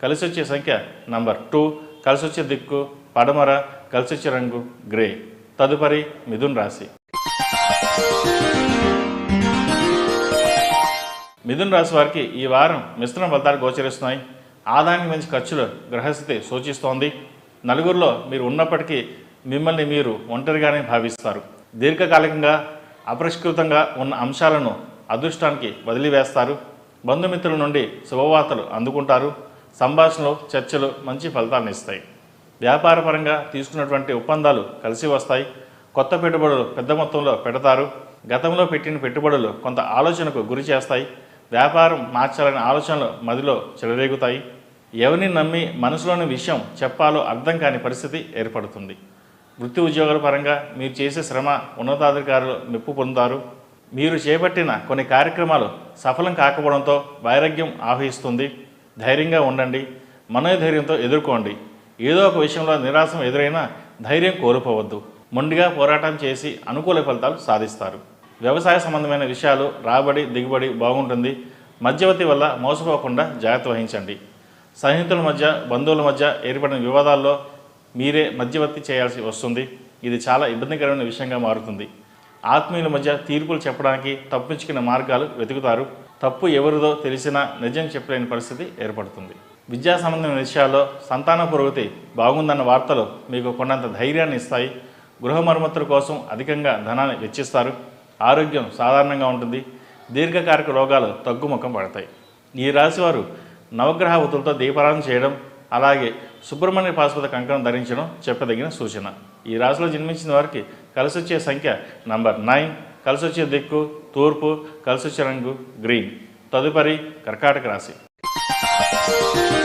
కలిసొచ్చే సంఖ్య నంబర్ 2, కలిసొచ్చే దిక్కు పడమర, కలిసొచ్చే రంగు గ్రే. తదుపరి మిథున్ రాశి. మిథున్ రాశి వారికి ఈ వారం మిశ్రమ ఫలితాలు గోచరిస్తున్నాయి. ఆదాయానికి మంచి ఖర్చులు గ్రహస్థితి సూచిస్తోంది. నలుగురిలో మీరు ఉన్నప్పటికీ మిమ్మల్ని మీరు ఒంటరిగానే భావిస్తారు. దీర్ఘకాలికంగా అపరిష్కృతంగా ఉన్న అంశాలను అదృష్టానికి వదిలివేస్తారు. బంధుమిత్రుల నుండి శుభవార్తలు అందుకుంటారు. సంభాషణలు, చర్చలు మంచి ఫలితాలను ఇస్తాయి. వ్యాపారపరంగా తీసుకున్నటువంటి ఒప్పందాలు కలిసి వస్తాయి. కొత్త పెట్టుబడులు పెద్ద మొత్తంలో పెడతారు. గతంలో పెట్టిన పెట్టుబడులు కొంత ఆలోచనకు గురి చేస్తాయి. వ్యాపారం మార్చాలనే ఆలోచనలు మదిలో చెలరేగుతాయి. ఎవరిని నమ్మి మనసులోని విషయం చెప్పాలో అర్థం కాని పరిస్థితి ఏర్పడుతుంది. వృత్తి ఉద్యోగాల పరంగా మీరు చేసే శ్రమ ఉన్నతాధికారులు మెప్పు పొందుతారు. మీరు చేపట్టిన కొన్ని కార్యక్రమాలు సఫలం కాకపోవడంతో వైరాగ్యం ఆవహిస్తుంది. ధైర్యంగా ఉండండి. మనోధైర్యంతో ఎదుర్కోండి. ఏదో ఒక విషయంలో నిరాశ ఎదురైనా ధైర్యం కోల్పోవద్దు. మొండిగా పోరాటం చేసి అనుకూల ఫలితాలు సాధిస్తారు. వ్యవసాయ సంబంధమైన విషయాలు రాబడి దిగుబడి బాగుంటుంది. మధ్యవర్తి వల్ల మోసపోకుండా జాగ్రత్త వహించండి. స్నేహితుల మధ్య బంధువుల మధ్య ఏర్పడిన వివాదాల్లో మీరే మధ్యవర్తి చేయాల్సి వస్తుంది. ఇది చాలా ఇబ్బందికరమైన విషయంగా మారుతుంది. ఆత్మీయుల మధ్య తీర్పులు చెప్పడానికి తప్పించుకునే మార్గాలు వెతుకుతారు. తప్పు ఎవరిదో తెలిసినా నిజం చెప్పలేని పరిస్థితి ఏర్పడుతుంది. విద్యా సంబంధమైన విషయాల్లో సంతాన పురోగతి బాగుందన్న వార్తలు మీకు కొండంత ధైర్యాన్ని ఇస్తాయి. గృహ మరమ్మతుల కోసం అధికంగా ధనాన్ని వెచ్చిస్తారు. ఆరోగ్యం సాధారణంగా ఉంటుంది. దీర్ఘకాలిక రోగాలు తగ్గుముఖం పడతాయి. ఈ రాశివారు నవగ్రహ ఒత్తులతో దీపారాధన చేయడం, అలాగే సుబ్రహ్మణ్య పాశుపత కంకణం ధరించడం చెప్పదగిన సూచన. ఈ రాశిలో జన్మించిన వారికి కలిసొచ్చే సంఖ్య నంబర్ 9, కలిసొచ్చే దిక్కు తూర్పు, కలిసొచ్చే రంగు గ్రీన్. తదుపరి కర్కాటక రాశి.